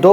2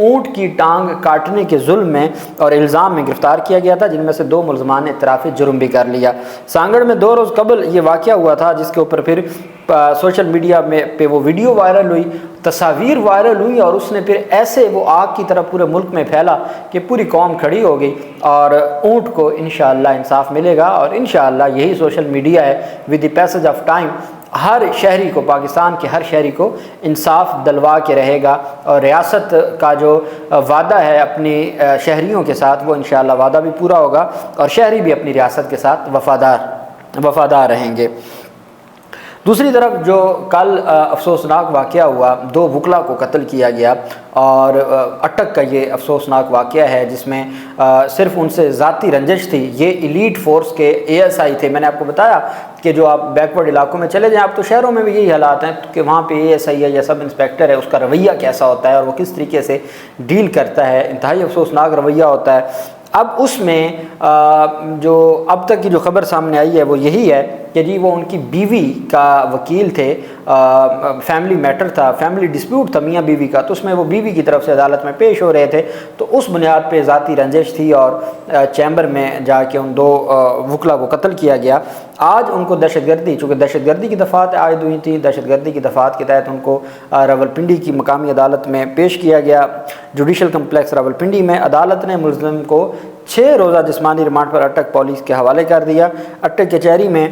اونٹ کی ٹانگ کاٹنے کے ظلم میں اور الزام میں گرفتار کیا گیا تھا، جن میں سے 2 ملزمان نے اعتراف جرم بھی کر لیا۔ سانگڑ میں 2 روز قبل یہ واقعہ ہوا تھا، جس کے اوپر پھر سوشل میڈیا پہ وہ ویڈیو وائرل ہوئی، تصاویر وائرل ہوئی، اور اس نے پھر ایسے وہ آگ کی طرح پورے ملک میں پھیلا کہ پوری قوم کھڑی ہو گئی، اور اونٹ کو انشاءاللہ انصاف ملے گا، اور انشاءاللہ یہی سوشل میڈیا ہے، with the passage of time ہر شہری کو، پاکستان کے ہر شہری کو انصاف دلوا کے رہے گا، اور ریاست کا جو وعدہ ہے اپنی شہریوں کے ساتھ، وہ انشاءاللہ وعدہ بھی پورا ہوگا، اور شہری بھی اپنی ریاست کے ساتھ وفادار رہیں گے۔ دوسری طرف جو کل افسوسناک واقعہ ہوا، 2 وکلا کو قتل کیا گیا، اور اٹک کا یہ افسوسناک واقعہ ہے، جس میں صرف ان سے ذاتی رنجش تھی۔ یہ ایلیٹ فورس کے ASI تھے۔ میں نے آپ کو بتایا کہ جو آپ بیکورڈ علاقوں میں چلے جائیں، آپ تو شہروں میں بھی یہی حالات ہیں کہ وہاں پہ ASI ہے یا سب انسپیکٹر ہے، اس کا رویہ کیسا ہوتا ہے اور وہ کس طریقے سے ڈیل کرتا ہے، انتہائی افسوسناک رویہ ہوتا ہے۔ اب اس میں جو اب تک کی جو خبر سامنے آئی ہے وہ یہی ہے کہ جی وہ ان کی بیوی کا وکیل تھے، فیملی میٹر تھا، فیملی ڈسپیوٹ تھا میاں بیوی کا، تو اس میں وہ بیوی کی طرف سے عدالت میں پیش ہو رہے تھے، تو اس بنیاد پہ ذاتی رنجش تھی، اور چیمبر میں جا کے ان 2 وکلا کو قتل کیا گیا۔ آج ان کو دہشت گردی، چونکہ دہشت گردی کی دفعات عائد ہوئی تھیں، دہشت گردی کی دفعات کے تحت ان کو راولپنڈی کی مقامی عدالت میں پیش کیا گیا، جوڈیشل کمپلیکس راولپنڈی میں۔ عدالت نے ملزم کو 6 روزہ جسمانی ریمانڈ پر اٹک پولیس کے حوالے کر دیا۔ اٹک کچہری میں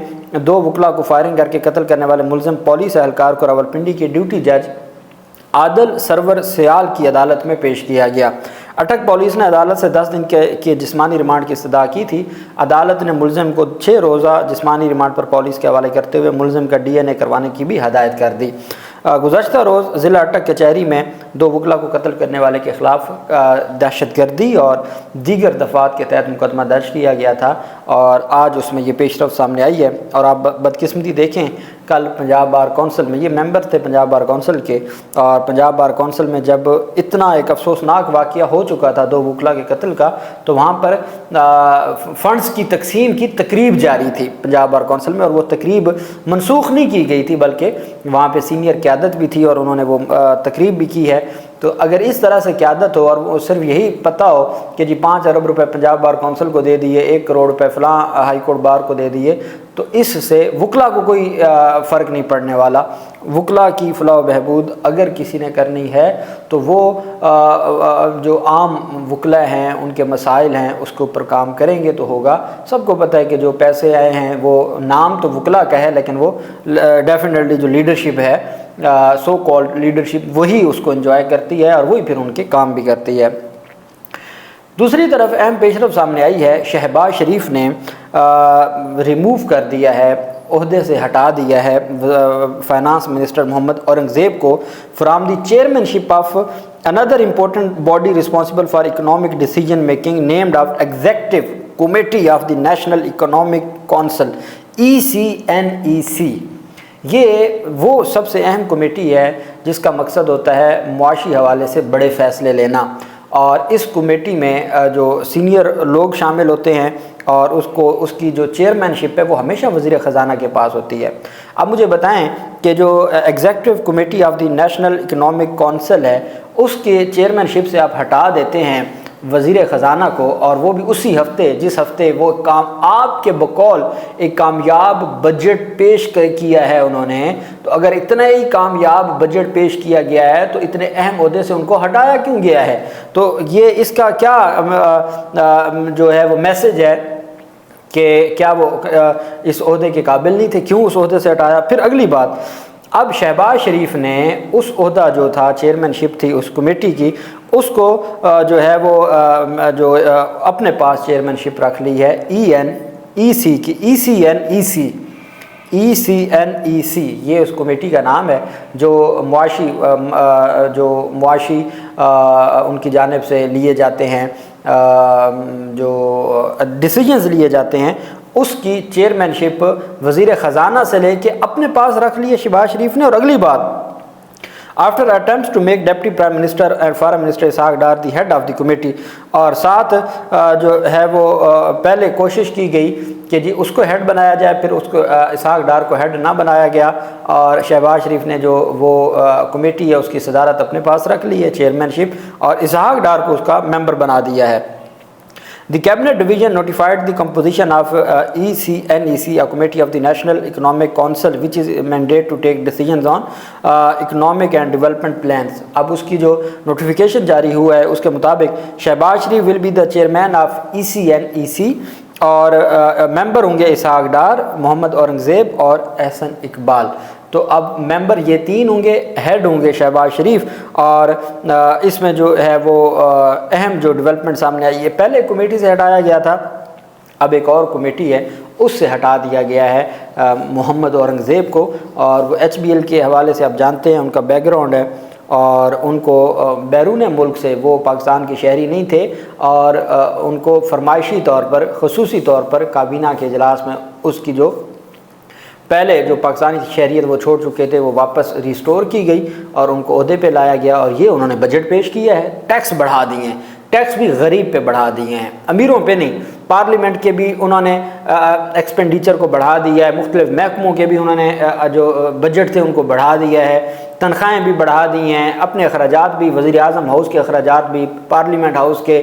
2 وکلا کو فائرنگ کر کے قتل کرنے والے ملزم پولیس اہلکار کو راولپنڈی کے ڈیوٹی جج عادل سرور سیال کی عدالت میں پیش کیا گیا۔ اٹک پولیس نے عدالت سے 10 دن کے جسمانی ریمانڈ کی استدعا کی تھی۔ عدالت نے ملزم کو 6 روزہ جسمانی ریمانڈ پر پولیس کے حوالے کرتے ہوئے ملزم کا DNA کروانے کی بھی ہدایت کر دی۔ گزشتہ روز ضلع اٹک کچہری میں 2 وکلا کو قتل کرنے والے کے خلاف دہشت گردی اور دیگر دفعات کے تحت مقدمہ درج کیا گیا تھا، اور آج اس میں یہ پیش رفت سامنے آئی ہے۔ اور آپ بدقسمتی دیکھیں، کل پنجاب بار کونسل میں یہ ممبر تھے پنجاب بار کونسل کے، اور پنجاب بار کونسل میں جب اتنا ایک افسوسناک واقعہ ہو چکا تھا 2 وکلا کے قتل کا، تو وہاں پر فنڈز کی تقسیم کی تقریب جاری تھی پنجاب بار کونسل میں، اور وہ تقریب منسوخ نہیں کی گئی تھی، بلکہ وہاں پہ سینئر قیادت بھی تھی اور انہوں نے وہ تقریب بھی کی ہے۔ تو اگر اس طرح سے قیادت ہو اور وہ صرف یہی پتہ ہو کہ جی 5 ارب روپے پنجاب بار کونسل کو دے دیے، 1 کروڑ روپے فلاں ہائی کورٹ بار کو دے دیے، تو اس سے وکلا کو کوئی فرق نہیں پڑنے والا۔ وکلا کی فلاح و بہبود اگر کسی نے کرنی ہے تو وہ جو عام وکلا ہیں، ان کے مسائل ہیں، اس کے اوپر کام کریں گے تو ہوگا۔ سب کو پتہ ہے کہ جو پیسے آئے ہیں وہ نام تو وکلا کا ہے، لیکن وہ ڈیفینیٹلی جو لیڈرشپ ہے، سو کالڈ لیڈرشپ، وہی اس کو انجوائے کرتی ہے اور وہی پھر ان کے کام بھی کرتی ہے۔ دوسری طرف اہم پیشرفت سامنے آئی ہے، شہباز شریف نے ریموو کر دیا ہے، عہدے سے ہٹا دیا ہے فائنانس منسٹر محمد اورنگزیب کو from the chairman ship of another important body responsible for economic decision making named of executive committee of the National Economic Council ECNEC۔ یہ وہ سب سے اہم کمیٹی ہے جس کا مقصد ہوتا ہے معاشی حوالے سے بڑے فیصلے لینا، اور اس کمیٹی میں جو سینئر لوگ شامل ہوتے ہیں، اور اس کی جو چیئرمین شپ ہے وہ ہمیشہ وزیر خزانہ کے پاس ہوتی ہے۔ اب مجھے بتائیں کہ جو executive committee of the national economic council ہے، اس کے چیئرمین شپ سے آپ ہٹا دیتے ہیں وزیر خزانہ کو، اور وہ بھی اسی ہفتے جس ہفتے وہ کام آپ کے بقول ایک کامیاب بجٹ پیش کیا ہے انہوں نے، تو اگر اتنا ہی کامیاب بجٹ پیش کیا گیا ہے تو اتنے اہم عہدے سے ان کو ہٹایا کیوں گیا ہے؟ تو یہ اس کا کیا جو ہے وہ میسج ہے کہ کیا وہ اس عہدے کے قابل نہیں تھے، کیوں اس عہدے سے ہٹایا؟ پھر اگلی بات، اب شہباز شریف نے اس عہدہ جو تھا، چیئرمین شپ تھی اس کمیٹی کی، اس کو جو ہے وہ جو اپنے پاس چیئرمین شپ رکھ لی ہے ENEC کی، ECNEC یہ اس کمیٹی کا نام ہے جو معاشی ان کی جانب سے لیے جاتے ہیں، جو ڈیسیجنز لیے جاتے ہیں، اس کی چیئرمین شپ وزیر خزانہ سے لے کے اپنے پاس رکھ لی ہے شہباز شریف نے۔ اور اگلی بات، after attempts to make Deputy Prime Minister and Foreign Minister Ishaq Dar the head of the committee, اور ساتھ جو ہے وہ پہلے کوشش کی گئی کہ جی اس کو ہیڈ بنایا جائے، پھر اس کو اسحاق ڈار کو ہیڈ نہ بنایا گیا، اور شہباز شریف نے جو وہ کمیٹی ہے اس کی صدارت اپنے پاس رکھ لی ہے، چیئرمین شپ، اور اسحاق ڈار کو اس کا ممبر بنا دیا ہے۔ The Cabinet Division notified the composition of ECNEC, a committee of the National Economic Council, which is mandate to take decisions on economic and development plans. اب اس کی جو نوٹیفیکیشن جاری ہوا ہے اس کے مطابق شہباز شریف will be the chairman of ECNEC، اور ممبر ہوں گے اسحاق ڈار، محمد اورنگزیب اور احسن اقبال۔ تو اب ممبر یہ تین ہوں گے، ہیڈ ہوں گے شہباز شریف، اور اس میں جو ہے وہ اہم جو ڈیولپمنٹ سامنے آئی ہے، پہلے کمیٹی سے ہٹایا گیا تھا، اب ایک اور کمیٹی ہے اس سے ہٹا دیا گیا ہے محمد اورنگزیب کو، اور وہ HBL کے حوالے سے آپ جانتے ہیں ان کا بیک گراؤنڈ ہے، اور ان کو بیرون ملک سے، وہ پاکستان کے شہری نہیں تھے، اور ان کو فرمائشی طور پر، خصوصی طور پر کابینہ کے اجلاس میں اس کی جو پہلے جو پاکستانی شہریت وہ چھوڑ چکے تھے وہ واپس ریسٹور کی گئی، اور ان کو عہدے پہ لایا گیا، اور یہ انہوں نے بجٹ پیش کیا ہے، ٹیکس بڑھا دیے ہیں، ٹیکس بھی غریب پہ بڑھا دیے ہیں، امیروں پہ نہیں۔ پارلیمنٹ کے بھی انہوں نے ایکسپینڈیچر کو بڑھا دیا ہے، مختلف محکموں کے بھی انہوں نے جو بجٹ تھے ان کو بڑھا دیا ہے، تنخواہیں بھی بڑھا دی ہیں، اپنے اخراجات بھی، وزیر اعظم ہاؤس کے اخراجات بھی، پارلیمنٹ ہاؤس کے،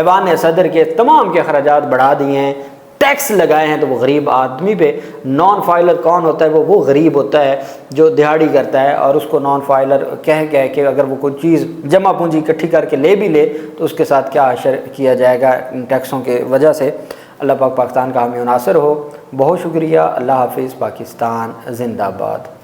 ایوان صدر کے تمام کے اخراجات بڑھا دیے ہیں، ٹیکس لگائے ہیں۔ تو وہ غریب آدمی پہ، نان فائلر کون ہوتا ہے؟ وہ غریب ہوتا ہے جو دیہاڑی کرتا ہے، اور اس کو نان فائلر کہہ کہ اگر وہ کوئی چیز جمع پونجی اکٹھی کر کے لے بھی لے تو اس کے ساتھ کیا حشر کیا جائے گا ان ٹیکسوں کے وجہ سے۔ اللہ پاک پاکستان کا حامی و ناصر ہو۔ بہت شکریہ۔ اللہ حافظ۔ پاکستان زندہ باد۔